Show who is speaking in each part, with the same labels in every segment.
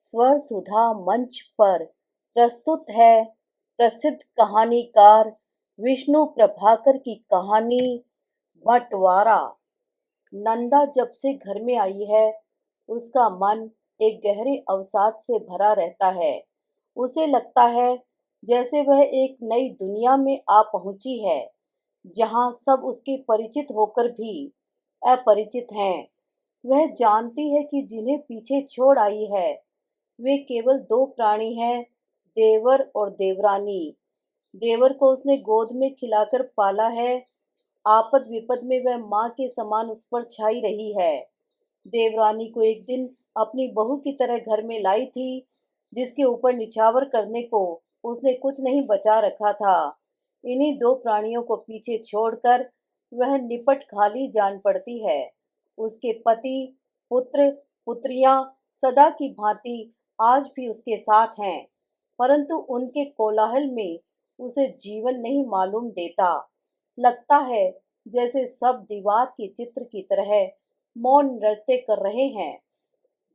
Speaker 1: स्वर सुधा मंच पर प्रस्तुत है प्रसिद्ध कहानीकार विष्णु प्रभाकर की कहानी बंटवारा। नंदा जब से घर में आई है, उसका मन एक गहरे अवसाद से भरा रहता है। उसे लगता है जैसे वह एक नई दुनिया में आ पहुंची है, जहां सब उसके परिचित होकर भी अपरिचित हैं। वह जानती है कि जिन्हें पीछे छोड़ आई है, वे केवल दो प्राणी हैं, देवर और देवरानी। देवर को उसने गोद में खिलाकर पाला है। आपद विपद में वह माँ के समान उस पर छाई रही है। देवरानी को एक दिन अपनी बहू की तरह घर में लाई थी, जिसके ऊपर निछावर करने को उसने कुछ नहीं बचा रखा था। इन्हीं दो प्राणियों को पीछे छोड़कर वह निपट खाली जान पड़ती है। उसके पति, पुत्र, पुत्रियां सदा की भांति आज भी उसके साथ हैं, परंतु उनके कोलाहल में उसे जीवन नहीं मालूम देता। लगता है जैसे सब दीवार के चित्र की तरह मौन नृत्य कर रहे हैं।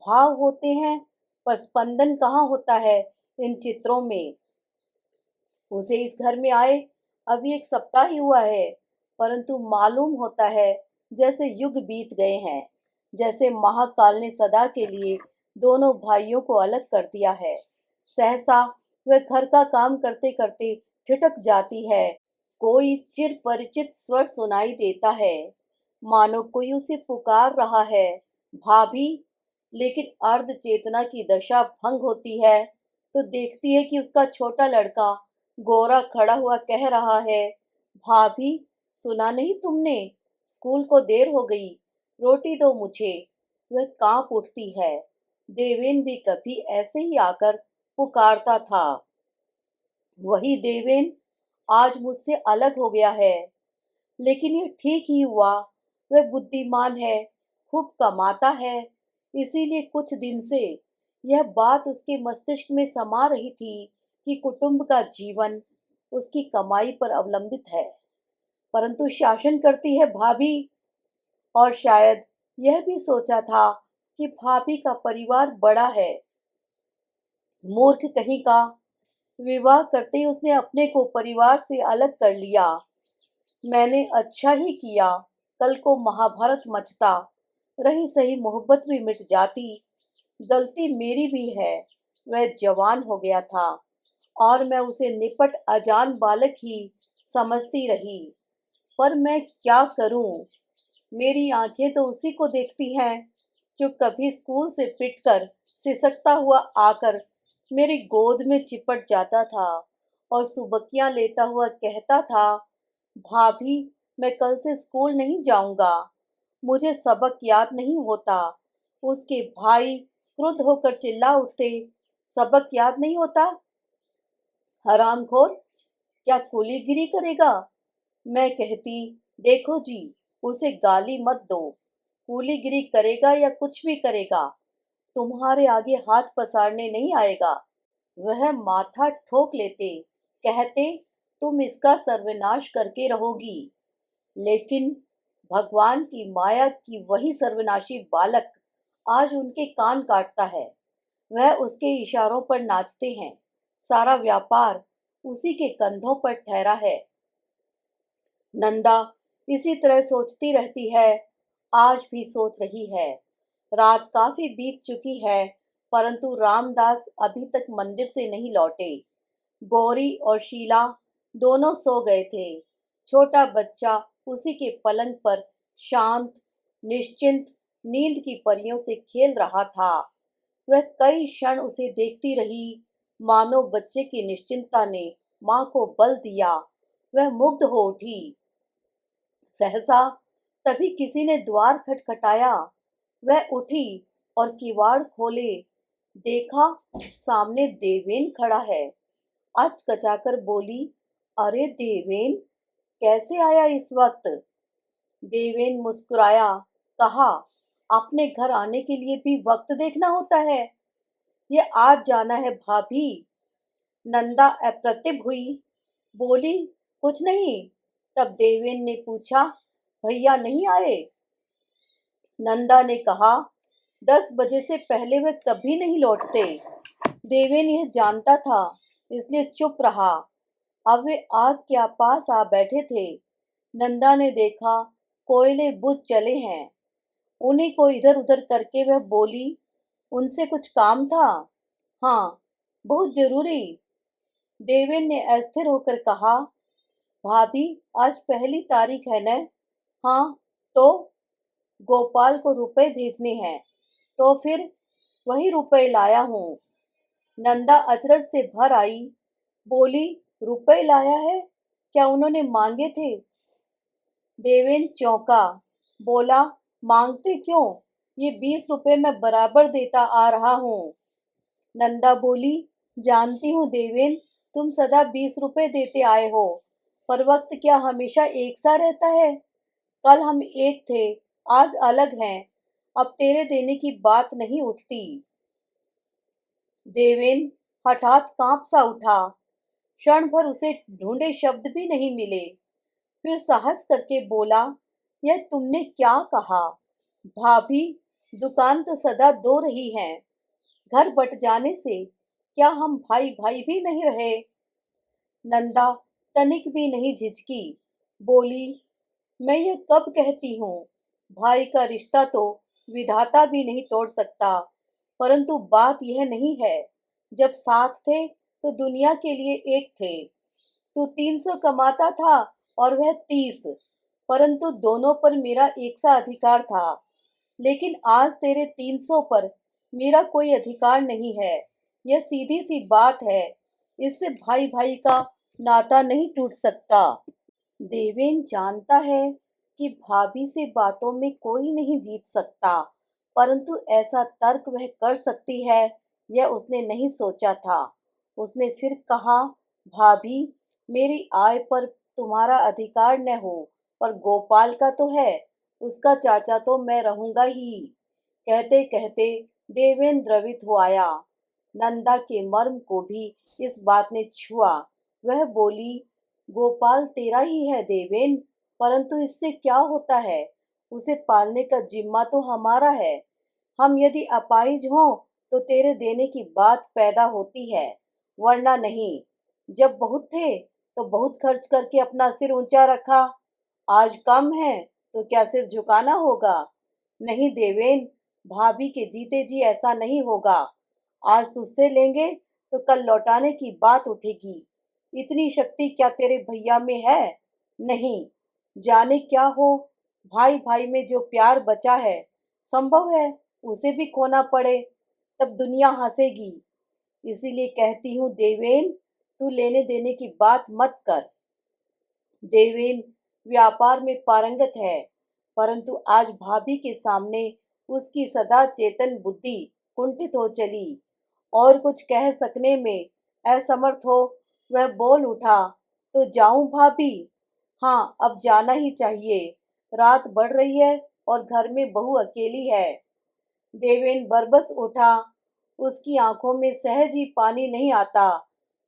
Speaker 1: भाव होते हैं, पर स्पंदन कहाँ होता है इन चित्रों में। उसे इस घर में आए अभी एक सप्ताह ही हुआ है, परंतु मालूम होता है जैसे युग बीत गए हैं, जैसे महाकाल ने सदा के लिए दोनों भाइयों को अलग कर दिया है। सहसा वह घर का काम करते करते ठिठक जाती है। कोई चिर परिचित स्वर सुनाई देता है, मानो कोई उसे पुकार रहा है, भाभी। लेकिन अर्ध चेतना की दशा भंग होती है तो देखती है कि उसका छोटा लड़का गोरा खड़ा हुआ कह रहा है, भाभी, सुना नहीं तुमने? स्कूल को देर हो गई, रोटी दो मुझे। वह कांप उठती है। देवेन भी कभी ऐसे ही आकर पुकारता था। वही देवेन आज मुझसे अलग हो गया है, लेकिन ये ठीक ही हुआ। वह बुद्धिमान है, खूब कमाता है, इसीलिए कुछ दिन से यह बात उसके मस्तिष्क में समा रही थी कि कुटुंब का जीवन उसकी कमाई पर अवलंबित है। परंतु शासन करती है भाभी, और शायद यह भी सोचा था कि भाभी का परिवार बड़ा है। मूर्ख कहीं का, विवाह करते ही उसने अपने को परिवार से अलग कर लिया। मैंने अच्छा ही किया, कल को महाभारत मचता, रही सही मोहब्बत भी मिट जाती। गलती मेरी भी है, वह जवान हो गया था और मैं उसे निपट अजान बालक ही समझती रही। पर मैं क्या करूं? मेरी आंखें तो उसी को देखती हैं जो कभी स्कूल से पिटकर सिसकता हुआ आकर मेरी गोद में चिपट जाता था और सुबकियां लेता हुआ कहता था, भाभी, मैं कल से स्कूल नहीं जाऊंगा, मुझे सबक याद नहीं होता। उसके भाई क्रुद्ध होकर चिल्ला उठते, सबक याद नहीं होता? हरामखोर, क्या कूलीगिरी करेगा? मैं कहती, देखो जी, उसे गाली मत दो। कूलीगिरी करेगा या कुछ भी करेगा, तुम्हारे आगे हाथ पसारने नहीं आएगा। वह माथा ठोक लेते, कहते, तुम इसका सर्वनाश करके रहोगी। लेकिन भगवान की माया की वही सर्वनाशी बालक आज उनके कान काटता है। वह उसके इशारों पर नाचते हैं। सारा व्यापार उसी के कंधों पर ठहरा है। नंदा इसी तरह सोचती रहती है, आज भी सोच रही है। रात काफी बीत चुकी है, परंतु रामदास अभी तक मंदिर से नहीं लौटे। गौरी और शीला दोनों सो गए थे। छोटा बच्चा उसी के पलंग पर शांत, निश्चिंत नींद की परियों से खेल रहा था। वह कई क्षण उसे देखती रही, मानो बच्चे की निश्चिंतता ने माँ को बल दिया। वह मुग्ध हो उठी। सहसा तभी किसी ने द्वार खटखटाया। वह उठी और किवाड़ खोले, देखा सामने देवेन खड़ा है। अचकचाकर बोली, अरे देवेन, कैसे आया इस वक्त? देवेन मुस्कुराया, कहा, अपने घर आने के लिए भी वक्त देखना होता है। ये आज जाना है भाभी। नंदा अप्रतिभ हुई, बोली, कुछ नहीं। तब देवेन ने पूछा, भैया नहीं आए? नंदा ने कहा, 10 बजे से पहले वह कभी नहीं लौटते। देवेन यह जानता था, इसलिए चुप रहा। अब वे आग के पास आ बैठे थे। नंदा ने देखा कोयले बुझ चले हैं। उन्हीं को इधर उधर करके वह बोली, उनसे कुछ काम था? हाँ, बहुत जरूरी। देवेन ने अस्थिर होकर कहा, भाभी, आज पहली तारीख है न? हाँ, तो गोपाल को रुपए भेजने हैं। तो फिर वही रुपए लाया हूँ। नंदा अचरज से भर आई, बोली, रुपए लाया है? क्या उन्होंने मांगे थे? देवेन चौंका, बोला, मांगते क्यों? ये 20 रुपए मैं बराबर देता आ रहा हूँ। नंदा बोली, जानती हूँ देवेन, तुम सदा 20 रुपए देते आए हो, पर वक्त क्या हमेशा एक सा रहता है? कल हम एक थे, आज अलग हैं। अब तेरे देने की बात नहीं उठती। देवेन हठात कांप सा उठा। क्षण भर उसे ढूंढे शब्द भी नहीं मिले। फिर साहस करके बोला, यह तुमने क्या कहा? भाभी, दुकान तो सदा दो रही हैं। घर बट जाने से क्या हम भाई भाई भी नहीं रहे? नंदा तनिक भी नहीं झिझकी, बोली, मैं ये कब कहती हूँ? भाई का रिश्ता तो विधाता भी नहीं तोड़ सकता। परंतु बात यह नहीं है, जब साथ थे तो दुनिया के लिए एक थे। तू 300 कमाता था और वह 30, परंतु दोनों पर मेरा एक सा अधिकार था। लेकिन आज तेरे 300 पर मेरा कोई अधिकार नहीं है। यह सीधी सी बात है। इससे भाई भाई का नाता नहीं टूट सकता। देवेन जानता है कि भाभी से बातों में कोई नहीं जीत सकता, परंतु ऐसा तर्क वह कर सकती है, यह उसने नहीं सोचा था। उसने फिर कहा, भाभी, मेरी आय पर तुम्हारा अधिकार न हो, पर गोपाल का तो है। उसका चाचा तो मैं रहूंगा ही। कहते कहते देवेन द्रवित हो आया। नंदा के मर्म को भी इस बात ने छुआ। वह बोली, गोपाल तेरा ही है देवेन, परंतु इससे क्या होता है? उसे पालने का जिम्मा तो हमारा है। हम यदि अपाहिज हों तो तेरे देने की बात पैदा होती है, वरना नहीं। जब बहुत थे तो बहुत खर्च करके अपना सिर ऊंचा रखा। आज कम है तो क्या सिर झुकाना होगा? नहीं देवेन, भाभी के जीते जी ऐसा नहीं होगा। आज तुझसे लेंगे तो कल लौटाने की बात उठेगी। इतनी शक्ति क्या तेरे भैया में है? नहीं। जाने क्या हो, भाई भाई में जो प्यार बचा है, संभव है उसे भी खोना पड़े, तब दुनिया हंसेगी। इसीलिए कहती हूँ देवेन, तू लेने देने की बात मत कर। देवेन व्यापार में पारंगत है, परंतु आज भाभी के सामने उसकी सदा चेतन बुद्धि कुंठित हो चली। और कुछ कह सकने में असमर्थ हो वह बोल उठा, तो जाऊं भाभी? हाँ, अब जाना ही चाहिए। रात बढ़ रही है और घर में बहू अकेली है। देवेन बरबस उठा। उसकी आंखों में सहज ही पानी नहीं आता,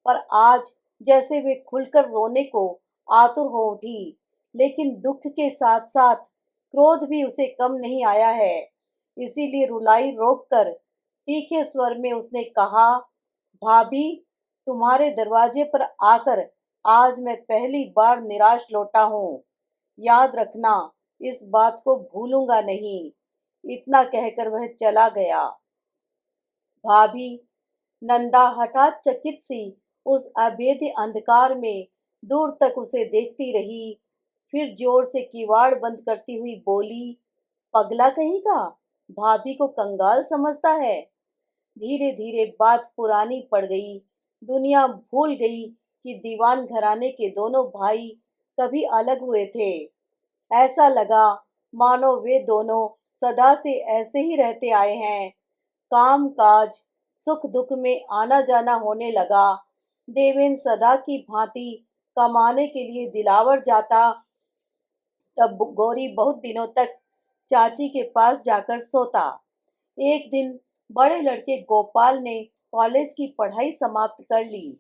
Speaker 1: पर आज जैसे वे खुलकर रोने को आतुर हो उठी। लेकिन दुख के साथ साथ क्रोध भी उसे कम नहीं आया है। इसीलिए रुलाई रोककर तीखे स्वर में उसने कहा, भाभी, तुम्हारे दरवाजे पर आकर आज मैं पहली बार निराश लौटा हूँ। याद रखना, इस बात को भूलूंगा नहीं। इतना कहकर वह चला गया। भाभी, नंदा हठात चकित सी उस अभेद्य अंधकार में दूर तक उसे देखती रही। फिर जोर से किवाड़ बंद करती हुई बोली, पगला कहीं का, भाभी को कंगाल समझता है? धीरे धीरे बात पुरानी पड़ गई। दुनिया भूल गई कि दीवान घराने के दोनों भाई कभी अलग हुए थे। ऐसा लगा मानो वे दोनों सदा से ऐसे ही रहते आए हैं। काम काज सुख दुख में आना जाना होने लगा। देवेन सदा की भांति कमाने के लिए दिलावर जाता। तब गौरी बहुत दिनों तक चाची के पास जाकर सोता। एक दिन बड़े लड़के गोपाल ने कॉलेज की पढ़ाई समाप्त कर ली।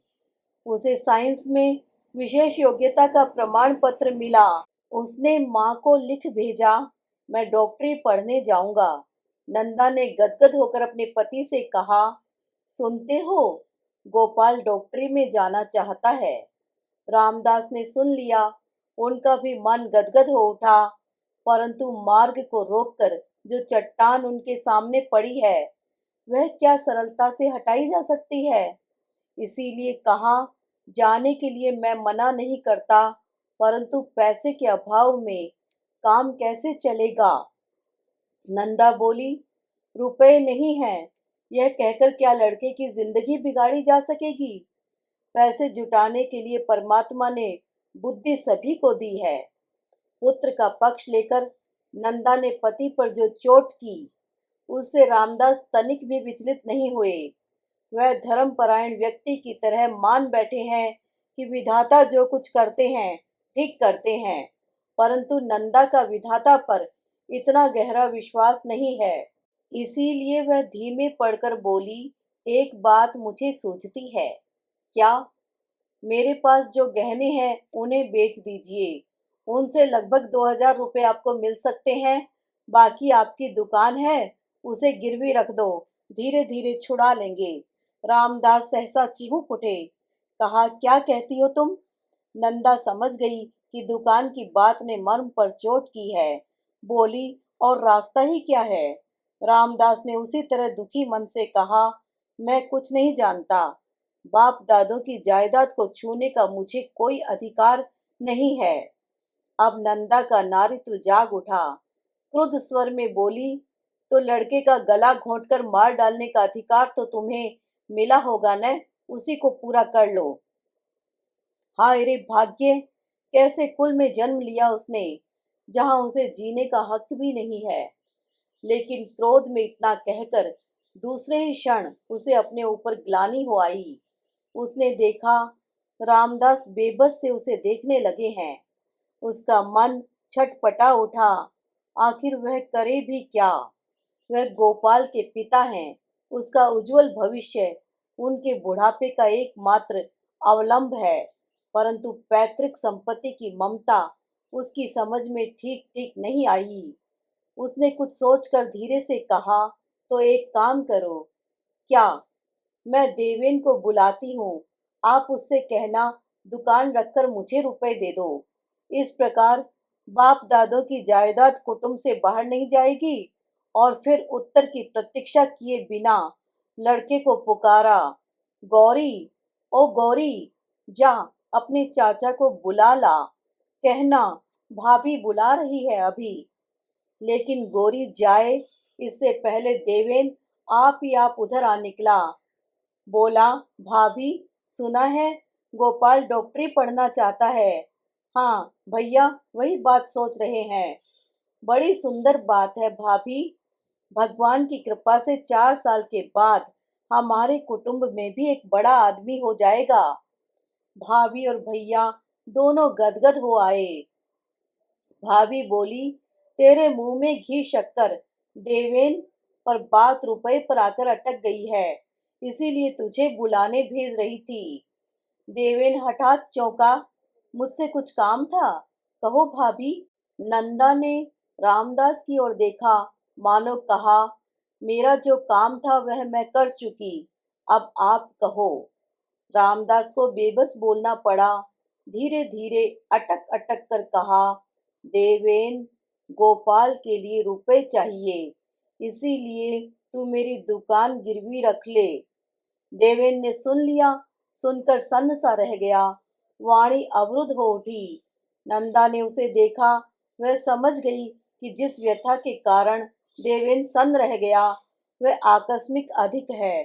Speaker 1: उसे साइंस में विशेष योग्यता का प्रमाण पत्र मिला। उसने माँ को लिख भेजा, मैं डॉक्टरी पढ़ने जाऊंगा। नंदा ने गदगद होकर अपने पति से कहा, सुनते हो, गोपाल डॉक्टरी में जाना चाहता है। रामदास ने सुन लिया। उनका भी मन गदगद हो उठा, परंतु मार्ग को रोककर जो चट्टान उनके सामने पड़ी है वह क्या सरलता से हटाई जा सकती है। इसीलिए कहा, जाने के लिए मैं मना नहीं करता, परंतु पैसे के अभाव में काम कैसे चलेगा। नंदा बोली, रुपए नहीं हैं, यह कहकर क्या लड़के की जिंदगी बिगाड़ी जा सकेगी। पैसे जुटाने के लिए परमात्मा ने बुद्धि सभी को दी है। पुत्र का पक्ष लेकर नंदा ने पति पर जो चोट की, उससे रामदास तनिक भी विचलित नहीं हुए। वह धर्मपरायण व्यक्ति की तरह मान बैठे हैं कि विधाता जो कुछ करते हैं ठीक करते हैं, परंतु नंदा का विधाता पर इतना गहरा विश्वास नहीं है। इसीलिए वह धीमे पड़कर बोली, एक बात मुझे सूझती है। क्या? मेरे पास जो गहने हैं उन्हें बेच दीजिए। उनसे लगभग 2000 रुपये आपको मिल सकते हैं। बाकी आपकी दुकान है, उसे गिरवी रख दो, धीरे धीरे छुड़ा लेंगे। रामदास सहसा चीख उठे। कहा, क्या कहती हो तुम? नंदा समझ गई कि दुकान की बात ने मर्म पर चोट की है। बोली, और रास्ता ही क्या है? रामदास ने उसी तरह दुखी मन से कहा, मैं कुछ नहीं जानता। बाप दादों की जायदाद को छूने का मुझे कोई अधिकार नहीं है। अब नंदा का नारित्व जाग उठा। क्रुद्ध स्वर में बोली, तो लड़के का गला घोंटकर मार डालने का अधिकार तो तुम्हें मिला होगा न, उसी को पूरा कर लो। हाय रे भाग्य, कैसे कुल में जन्म लिया उसने, जहां उसे जीने का हक भी नहीं है। लेकिन क्रोध में इतना कहकर दूसरे ही क्षण उसे अपने ऊपर ग्लानि हो आई। उसने देखा, रामदास बेबस से उसे देखने लगे हैं। उसका मन छटपटा उठा। आखिर वह करे भी क्या? वह गोपाल के पिता हैं। उसका उज्जवल भविष्य उनके बुढ़ापे का एकमात्र अवलंब है, परंतु पैतृक संपत्ति की ममता उसकी समझ में ठीक ठीक नहीं आई। उसने कुछ सोचकर धीरे से कहा, तो एक काम करो। क्या? मैं देवेन को बुलाती हूँ, आप उससे कहना दुकान रखकर मुझे रुपए दे दो। इस प्रकार बाप दादों की जायदाद कुटुंब से बाहर नहीं जाएगी। और फिर उत्तर की प्रतीक्षा किए बिना लड़के को पुकारा, गौरी, ओ गौरी, जा अपने चाचा को बुला ला, कहना भाभी बुला रही है अभी। लेकिन गोरी जाए इससे पहले देवेन आप ही आप उधर आ निकला। बोला, भाभी, सुना है गोपाल डॉक्टरी पढ़ना चाहता है। हाँ भैया, वही बात सोच रहे हैं। बड़ी सुंदर बात है भाभी। भगवान की कृपा से 4 साल के बाद हमारे कुटुंब में भी एक बड़ा आदमी हो जाएगा। भाभी और भैया दोनों गदगद हो आए। भाभी बोली, तेरे मुंह में घी शक्कर देवेन, पर बात रुपए पर आकर अटक गई है, इसीलिए तुझे बुलाने भेज रही थी। देवेन हठात चौंका। मुझसे कुछ काम था? कहो भाभी। नंदा ने रामदास की ओर देखा, मानो कहा, मेरा जो काम था वह मैं कर चुकी, अब आप कहो। रामदास को बेबस बोलना पड़ा। धीरे धीरे अटक अटक कर कहा, देवेन, गोपाल के लिए रुपए चाहिए, इसीलिए तू मेरी दुकान गिरवी रख ले। देवेन ने सुन लिया, सुनकर सन्न सा रह गया। वाणी अवरुद्ध हो उठी। नंदा ने उसे देखा। वह समझ गई कि जिस व्यथा के कारण देवेन सन्न रह गया वह आकस्मिक अधिक है।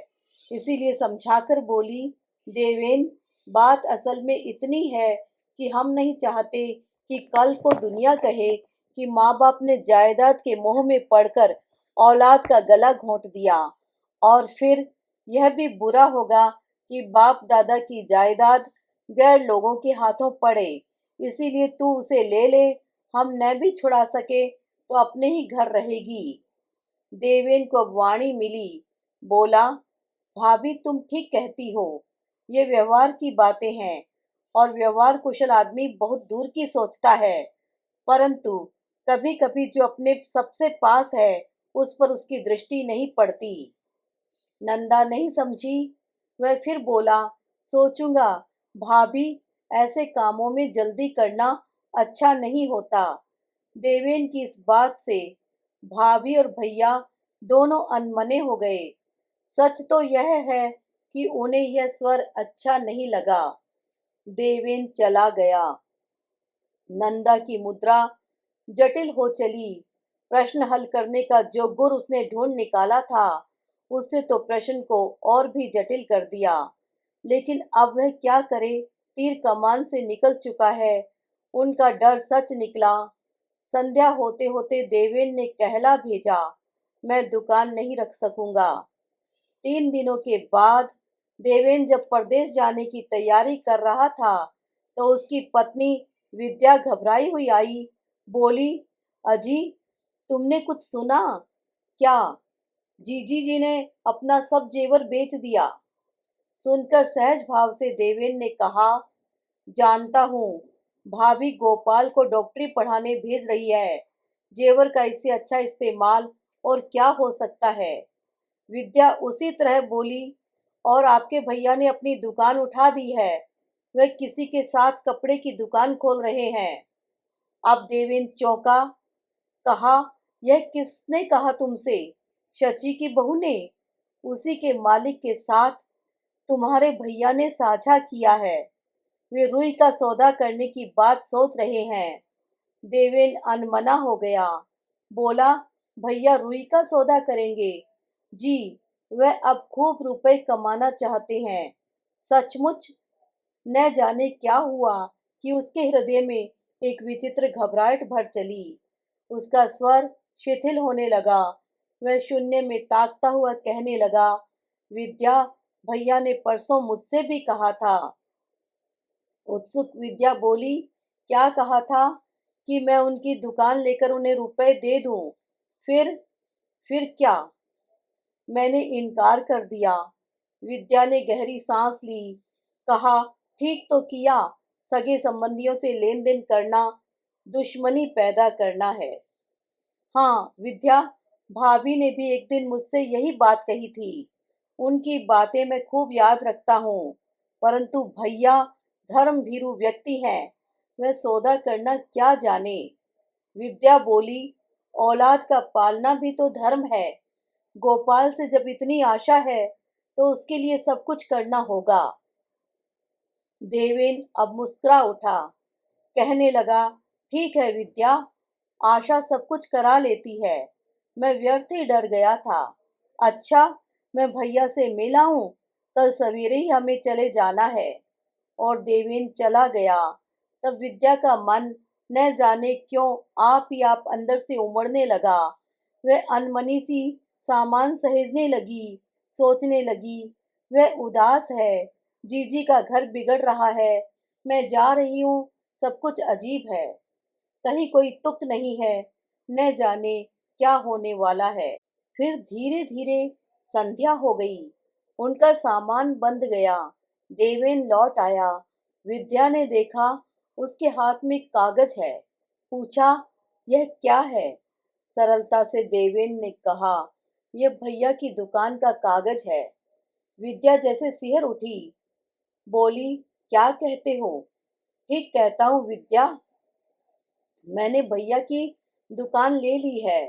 Speaker 1: इसीलिए समझाकर बोली, देवेन, बात असल में इतनी है कि हम नहीं चाहते कि कल को दुनिया कहे कि माँ बाप ने जायदाद के मोह में पड़कर औलाद का गला घोंट दिया। और फिर यह भी बुरा होगा कि बाप दादा की जायदाद गैर लोगों के हाथों पड़े। इसीलिए तू उसे ले ले, हम न भी छुड़ा सके तो अपने ही घर रहेगी। देवेन को अब वाणी मिली। बोला, भाभी तुम ठीक कहती हो, ये व्यवहार की बातें हैं और व्यवहार कुशल आदमी बहुत दूर की सोचता है, परंतु कभी कभी जो अपने सबसे पास है उस पर उसकी दृष्टि नहीं पड़ती। नंदा नहीं समझी। वह फिर बोला, सोचूंगा भाभी, ऐसे कामों में जल्दी करना अच्छा नहीं होता। देवेन की इस बात से भाभी और भैया दोनों अनमने हो गए। सच तो यह है कि उन्हें यह स्वर अच्छा नहीं लगा। देवेन चला गया। नंदा की मुद्रा जटिल हो चली। प्रश्न हल करने का जो गुर उसने ढूंढ निकाला था, उससे तो प्रश्न को और भी जटिल कर दिया। लेकिन अब वह क्या करे, तीर कमान से निकल चुका है। उनका डर सच निकला। संध्या होते होते देवेन ने कहला भेजा, मैं दुकान नहीं रख सकूंगा। 3 दिनों के बाद देवेन जब परदेश जाने की तैयारी कर रहा था, तो उसकी पत्नी विद्या घबराई हुई आई। बोली, अजी, तुमने कुछ सुना क्या? जीजी जी ने अपना सब जेवर बेच दिया। सुनकर सहज भाव से देवेन ने कहा, जानता हूँ, भाभी गोपाल को डॉक्टरी पढ़ाने भेज रही है। जेवर का इससे अच्छा इस्तेमाल और क्या हो सकता है। विद्या उसी तरह बोली, और आपके भैया ने अपनी दुकान उठा दी है। वह किसी के साथ कपड़े की दुकान खोल रहे हैं। अब देवेन चौंका। कहा, यह किसने कहा तुमसे? शची की बहू ने? उसी के मालिक के साथ तुम्हारे भैया ने साझा किया है। वे रुई का सौदा करने की बात सोच रहे हैं। देवेन अनमना हो गया। बोला, भैया रुई का सौदा करेंगे? जी, वह अब खूब रुपए कमाना चाहते हैं। सचमुच? न जाने क्या हुआ कि उसके हृदय में एक विचित्र घबराहट भर चली। उसका स्वर शिथिल होने लगा। वह शून्य में ताकता हुआ कहने लगा, विद्या, भैया ने परसों मुझसे भी कहा था। उत्सुक विद्या बोली, क्या कहा था? कि मैं उनकी दुकान लेकर उन्हें रुपए दे दूं। फिर क्या? मैंने इनकार कर दिया। विद्या ने गहरी सांस ली। कहा, ठीक तो किया। सगे संबंधियों से लेन देन करना दुश्मनी पैदा करना है। हाँ विद्या, भाभी ने भी एक दिन मुझसे यही बात कही थी। उनकी बातें मैं खूब याद रखता हूँ। परंतु भैया धर्म भीरू व्यक्ति हैं। वह सौदा करना क्या जाने। विद्या बोली, औलाद का पालना भी तो धर्म है। गोपाल से जब इतनी आशा है, तो उसके लिए सब कुछ करना होगा। देवेन अब मुस्कुरा उठा। कहने लगा, ठीक है विद्या, आशा सब कुछ करा लेती है। मैं व्यर्थ ही डर गया था। अच्छा, मैं भैया से मिला हूँ। कल सवेरे ही हमें चले जाना है। और देवेन चला गया। तब विद्या का मन न जाने क्यों आप ही आप अंदर से उमड़ने लगा। वह अनमनी सी सामान सहेजने लगी। सोचने लगी, वह उदास है। जीजी का घर बिगड़ रहा है। मैं जा रही हूँ। सब कुछ अजीब है। कहीं कोई तुक नहीं है। न जाने क्या होने वाला है। फिर धीरे धीरे संध्या हो गई। उनका सामान बंध गया। देवेन लौट आया। विद्या ने देखा, उसके हाथ में कागज है। पूछा, यह क्या है? सरलता से देवेन ने कहा, यह भैया की दुकान का कागज है। विद्या जैसे सिहर उठी। बोली, क्या कहते हो? ठीक कहता हूँ विद्या, मैंने भैया की दुकान ले ली है।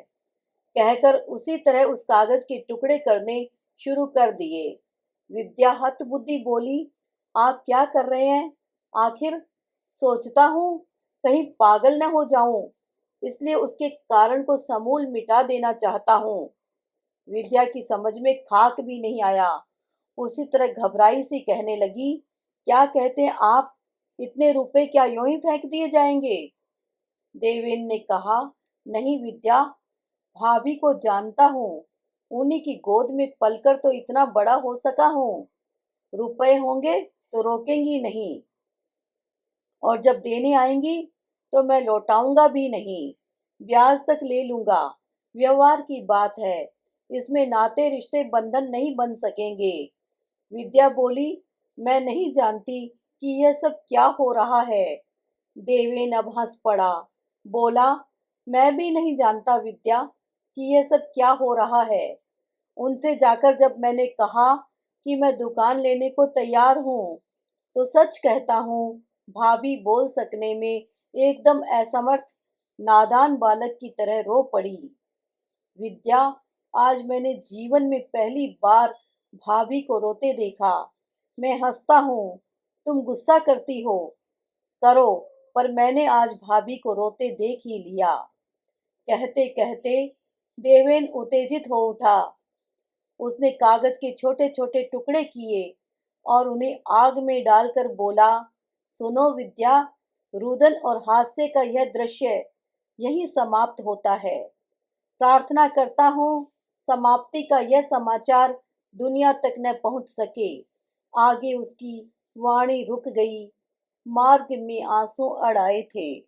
Speaker 1: कहकर उसी तरह उस कागज के टुकड़े करने शुरू कर दिए। विद्या हतबुद्धि बोली, आप क्या कर रहे हैं? आखिर सोचता हूँ कहीं पागल न हो जाऊं, इसलिए उसके कारण को समूल मिटा देना चाहता हूँ। विद्या की समझ में खाक भी नहीं आया। उसी तरह घबराई सी कहने लगी, क्या कहते हैं आप? इतने रुपए क्या यूं ही फेंक दिए जाएंगे? देवेन ने कहा, नहीं विद्या, भाभी को जानता हूँ। उन्हीं की गोद में पलकर तो इतना बड़ा हो सका हूँ। रुपए होंगे तो रोकेंगी नहीं, और जब देने आएंगी तो मैं लौटाऊंगा भी नहीं। ब्याज तक ले लूंगा। व्यवहार की बात है। इसमें नाते रिश्ते बंधन नहीं बन सकेंगे। विद्या बोली, मैं नहीं जानती कि यह सब क्या हो रहा है। देवेन अब हंस पड़ा। बोला, मैं भी नहीं जानता विद्या, कि यह सब क्या हो रहा है। उनसे जाकर जब मैंने कहा कि मैं दुकान लेने को तैयार हूँ, तो सच कहता हूँ, भाभी बोल सकने में एकदम असमर्थ नादान बालक की तरह रो पड़ी। विद्या, आज मैंने जीवन में पहली बार भाभी को रोते देखा। मैं हंसता हूँ, तुम गुस्सा करती हो, करो, पर मैंने आज भाभी को रोते देख ही लिया। कहते कहते देवेन उत्तेजित हो उठा। उसने कागज के छोटे छोटे टुकड़े किए और उन्हें आग में डालकर बोला, सुनो विद्या, रुदन और हास्य का यह दृश्य यहीं समाप्त होता है। प्रार्थना करता हूँ समाप्ति का यह समाचार दुनिया तक न पहुंच सके। आगे उसकी वाणी रुक गई। मार्ग में आंसू अड़ आए थे।